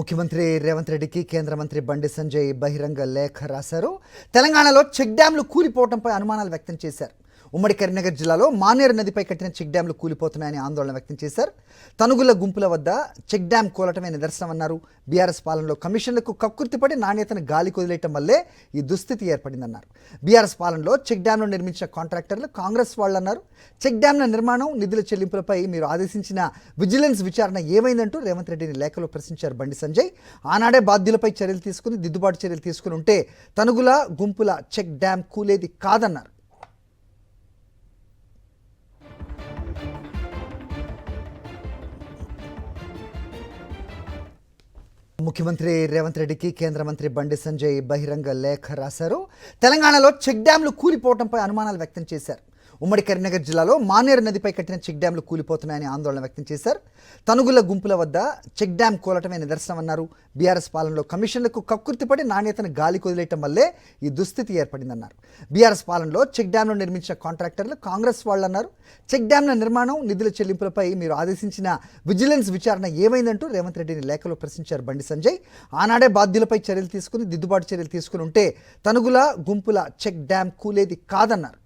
ముఖ్యమంత్రి రేవంత్ రెడ్డికి కేంద్ర మంత్రి బండి సంజయ్ బహిరంగ లేఖ రాశారు. తెలంగాణలో చెక్ డ్యాంలు కూలిపోవడంపై అనుమానాలు వ్యక్తం చేశారు. ఉమ్మడి కరీంనగర్ జిల్లాలో మానేరు నదిపై కట్టిన చెక్ డ్యాంలు కూలిపోతున్నాయని ఆందోళన వ్యక్తం చేశారు. తనుగుల గుంపుల వద్ద చెక్ డ్యాం కూలటమే నిదర్శనమన్నారు. బీఆర్ఎస్ పాలనలో కమిషన్లకు కక్కుర్తిపడి నాణ్యతను గాలి కొదిలేయటం వల్లే ఈ దుస్థితి ఏర్పడిందన్నారు. బీఆర్ఎస్ పాలనలో చెక్ డ్యాంను నిర్మించిన కాంట్రాక్టర్లు కాంగ్రెస్ వాళ్ళన్నారు. చెక్ డ్యాంల నిర్మాణం, నిధుల చెల్లింపులపై మీరు ఆదేశించిన విజిలెన్స్ విచారణ ఏమైందంటూ రేవంత్ రెడ్డిని లేఖలో ప్రశ్నించారు బండి సంజయ్. ఆనాడే బాధ్యులపై చర్యలు తీసుకుని దిద్దుబాటు చర్యలు తీసుకుని ఉంటే తనుగుల గుంపుల చెక్ డ్యాం కూలేది కాదన్నారు. ముఖ్యమంత్రి రేవంత్ రెడ్డికి కేంద్ర మంత్రి బండి సంజయ్ బహిరంగ లేఖ రాశారు. తెలంగాణలో చెక్ డ్యాంలు కూలిపోవడంపై అనుమానాలు వ్యక్తం చేశారు. ఉమ్మడి కరీంనగర్ జిల్లాలో మానేరు నదిపై కట్టిన చెక్ డ్యాంలు కూలిపోతున్నాయని ఆందోళన వ్యక్తం చేశారు. తనుగుల గుంపుల వద్ద చెక్ డ్యాం కూలటమే నిదర్శనమన్నారు. బీఆర్ఎస్ పాలనలో కమిషన్లకు కక్కుర్తిపడి నాణ్యతను గాలి కొదిలేయటం వల్లే ఈ దుస్థితి ఏర్పడిందన్నారు. బీఆర్ఎస్ పాలనలో చెక్ డ్యాంను నిర్మించిన కాంట్రాక్టర్లు కాంగ్రెస్ వాళ్ళన్నారు. చెక్ డ్యాంల నిర్మాణం, నిధుల చెల్లింపులపై మీరు ఆదేశించిన విజిలెన్స్ విచారణ ఏమైందంటూ రేవంత్ రెడ్డిని లేఖలో ప్రశ్నించారు బండి సంజయ్. ఆనాడే బాధ్యులపై చర్యలు తీసుకుని దిద్దుబాటు చర్యలు తీసుకుని ఉంటే తనుగుల గుంపుల చెక్ డ్యాం కూలేది కాదన్నారు.